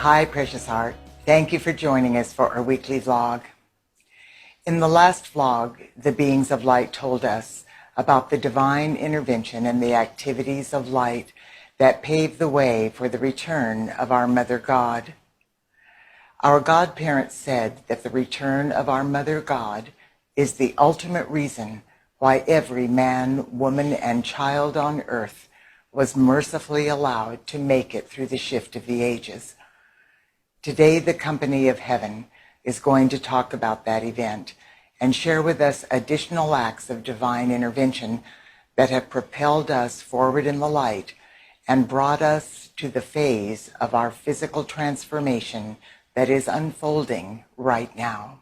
Hi, precious heart. Thank you for joining us for our weekly vlog. In the last vlog, the beings of light told us about the divine intervention and the activities of light that paved the way for the return of our Mother God. Our godparents said that the return of our Mother God is the ultimate reason why every man, woman, and child on earth was mercifully allowed to make it through the shift of the ages. Today, the Company of Heaven is going to talk about that event and share with us additional acts of divine intervention that have propelled us forward in the light and brought us to the phase of our physical transformation that is unfolding right now.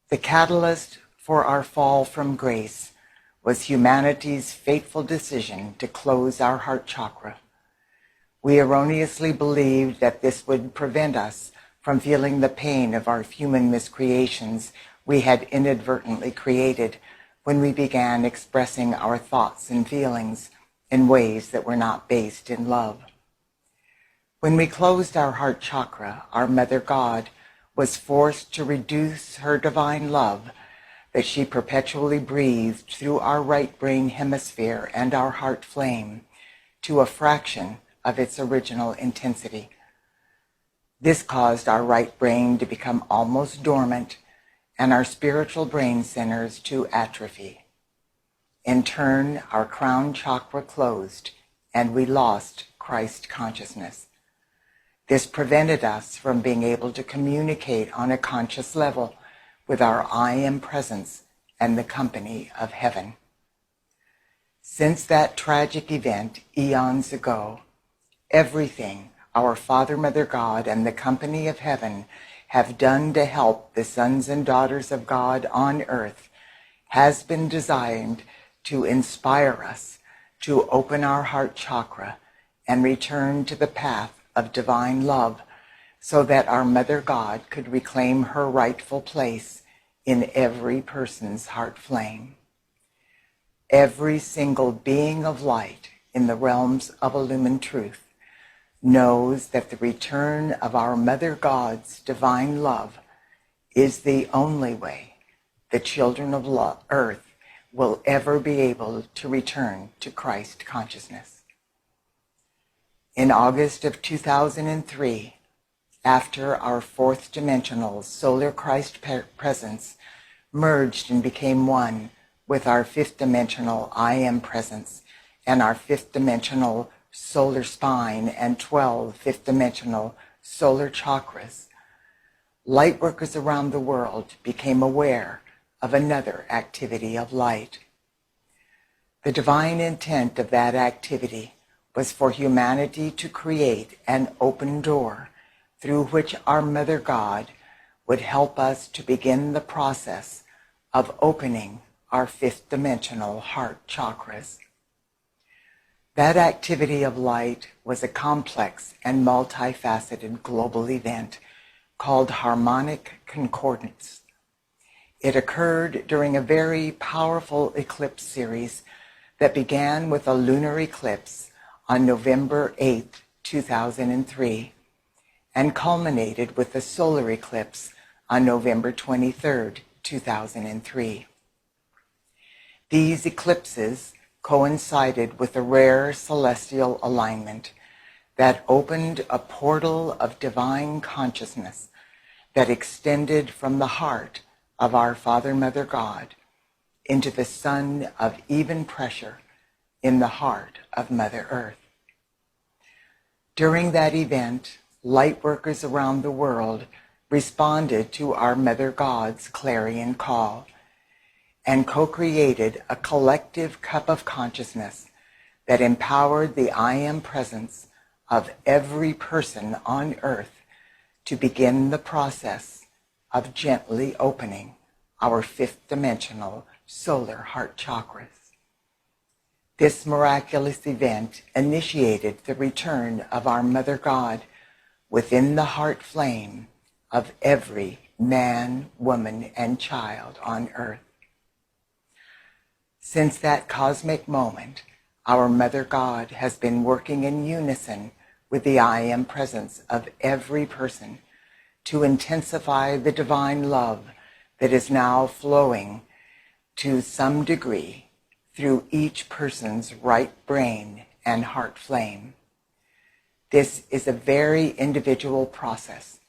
The catalyst for our fall from grace was humanity's fateful decision to close our heart chakra. We erroneously believed that this would prevent us from feeling the pain of our human miscreations we had inadvertently created when we began expressing our thoughts and feelings in ways that were not based in love. When we closed our heart chakra, our Mother God was forced to reduce her divine love that she perpetually breathed through our right brain hemisphere and our heart flame to a fraction of its original intensity. This caused our right brain to become almost dormant and our spiritual brain centers to atrophy. In turn, our crown chakra closed and we lost Christ consciousness. This prevented us from being able to communicate on a conscious level with our I Am Presence and the Company of Heaven. Since that tragic event eons ago, everything our Father, Mother God, and the Company of Heaven have done to help the sons and daughters of God on earth has been designed to inspire us to open our heart chakra and return to the path of divine love so that our Mother God could reclaim her rightful place in every person's heart flame. Every single being of light in the realms of illumined truth knows that the return of our Mother God's divine love is the only way the children of earth will ever be able to return to Christ consciousness. In August of 2003, after our fourth dimensional solar Christ presence merged and became one with our fifth dimensional I Am Presence and our fifth dimensional solar spine and 12 fifth dimensional solar chakras, light workers around the world became aware of another activity of light. The divine intent of that activity was for humanity to create an open door through which our Mother God would help us to begin the process of opening our fifth dimensional heart chakras. That activity of light was a complex and multifaceted global event called harmonic concordance. It occurred during a very powerful eclipse series that began with a lunar eclipse on November 8, 2003, and culminated with a solar eclipse on November 23, 2003. These eclipses coincided with a rare celestial alignment that opened a portal of divine consciousness that extended from the heart of our Father, Mother God into the sun of even pressure in the heart of Mother Earth. During that event, light workers around the world responded to our Mother God's clarion call and co-created a collective cup of consciousness that empowered the I Am Presence of every person on earth to begin the process of gently opening our fifth dimensional solar heart chakras. This miraculous event initiated the return of our Mother God within the heart flame of every man, woman, and child on earth. Since that cosmic moment, our Mother God has been working in unison with the I Am presence of every person to intensify the divine love that is now flowing to some degree through each person's right brain and heart flame. This is a very individual process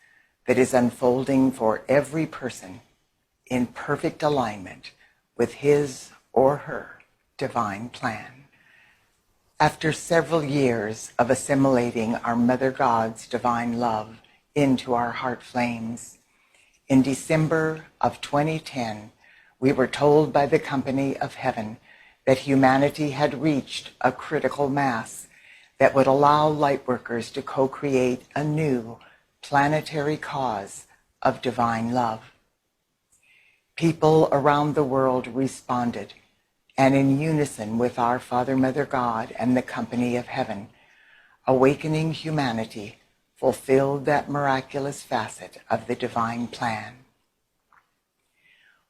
that is unfolding for every person in perfect alignment with his or her divine plan. After several years of assimilating our Mother God's divine love into our heart flames, in December of 2010, we were told by the Company of Heaven that humanity had reached a critical mass that would allow lightworkers to co-create a new planetary cause of divine love. People around the world responded, and in unison with our Father, Mother God, and the Company of Heaven, awakening humanity fulfilled that miraculous facet of the divine plan.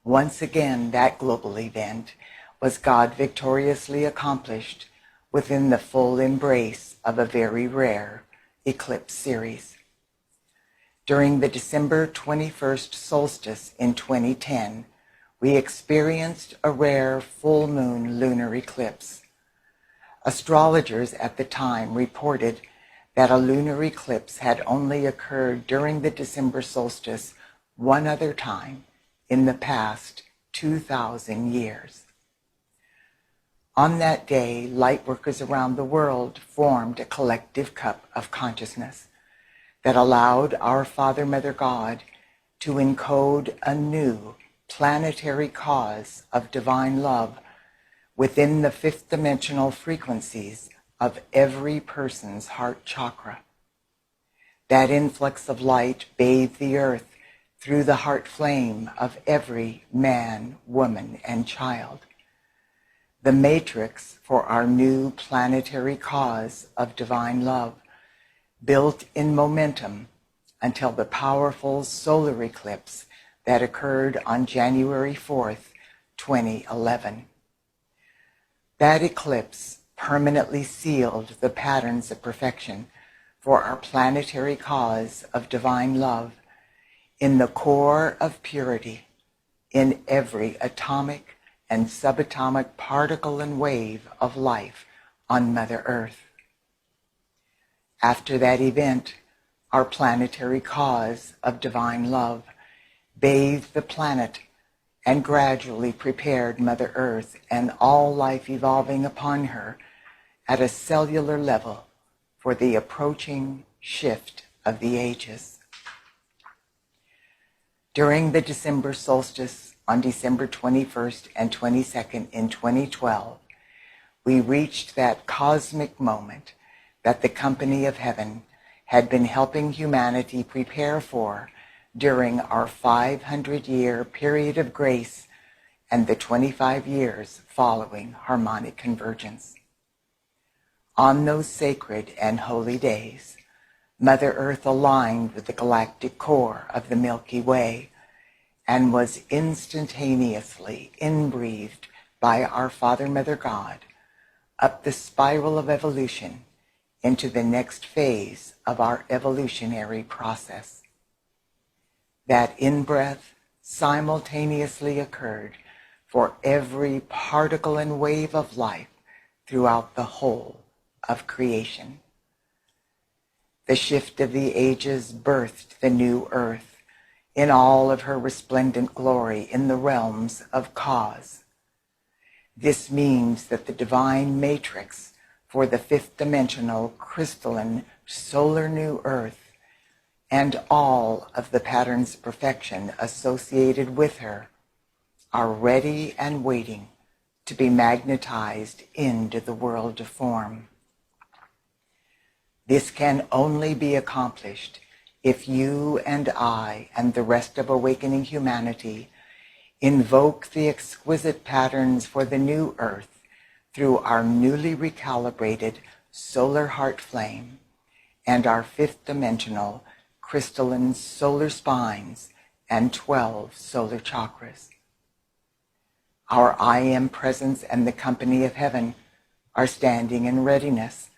Once again, that global event was God victoriously accomplished within the full embrace of a very rare eclipse series. During the December 21st solstice in 2010, we experienced a rare full moon lunar eclipse. Astrologers at the time reported that a lunar eclipse had only occurred during the December solstice one other time in the past 2,000 years. On that day, lightworkers around the world formed a collective cup of consciousness that allowed our Father, Mother God to encode a new planetary cause of divine love within the fifth dimensional frequencies of every person's heart chakra. That influx of light bathed the earth through the heart flame of every man, woman, and child. The matrix for our new planetary cause of divine love built in momentum until the powerful solar eclipse that occurred on January 4th, 2011. That eclipse permanently sealed the patterns of perfection for our planetary cause of divine love in the core of purity in every atomic and subatomic particle and wave of life on Mother Earth. After that event, our planetary cause of divine love bathed the planet and gradually prepared Mother Earth and all life evolving upon her at a cellular level for the approaching shift of the ages. During the December solstice on December 21st and 22nd in 2012, we reached that cosmic moment that the Company of Heaven had been helping humanity prepare for during our 500-year period of grace and the 25 years following harmonic convergence. On those sacred and holy days, Mother Earth aligned with the galactic core of the Milky Way and was instantaneously inbreathed by our Father, Mother God, up the spiral of evolution into the next phase of our evolutionary process. That in-breath simultaneously occurred for every particle and wave of life throughout the whole of creation. The shift of the ages birthed the new earth in all of her resplendent glory in the realms of cause. This means that the divine matrix for the fifth dimensional crystalline solar new earth and all of the patterns of perfection associated with her are ready and waiting to be magnetized into the world of form. This can only be accomplished if you and I and the rest of awakening humanity invoke the exquisite patterns for the new earth through our newly recalibrated solar heart flame and our fifth dimensional crystalline solar spines and 12 solar chakras. Our I Am presence and the Company of Heaven are standing in readiness,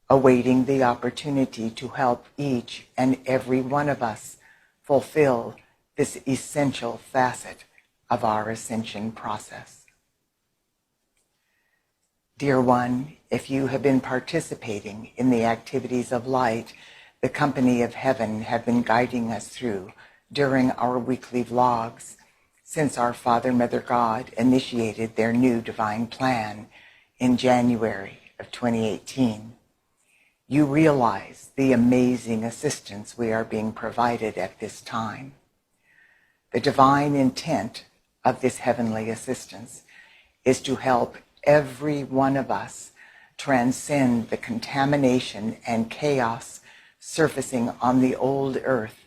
awaiting the opportunity to help each and every one of us fulfill this essential facet of our ascension process. Dear one, if you have been participating in the activities of light the company of heaven have been guiding us through during our weekly vlogs since our Father, Mother, God initiated their new divine plan in January of 2018, you realize the amazing assistance we are being provided at this time. The divine intent of this heavenly assistance is to help every one of us transcend the contamination and chaos surfacing on the old earth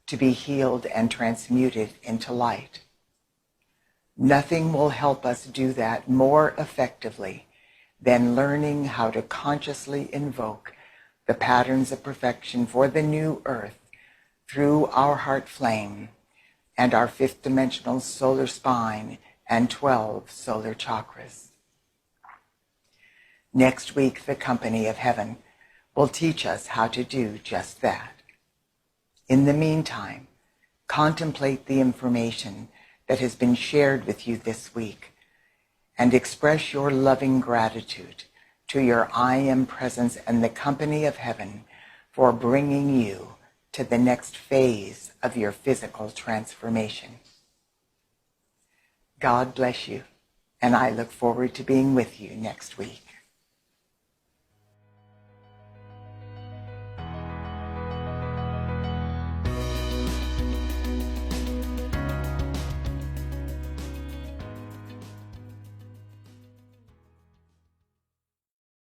to be healed and transmuted into light. Nothing will help us do that more effectively than learning how to consciously invoke the patterns of perfection for the new earth through our heart flame and our fifth dimensional solar spine and 12 solar chakras. Next week, the company of heaven will teach us how to do just that. In the meantime, contemplate the information that has been shared with you this week and express your loving gratitude to your I Am Presence and the company of heaven for bringing you to the next phase of your physical transformation. God bless you, and I look forward to being with you next week.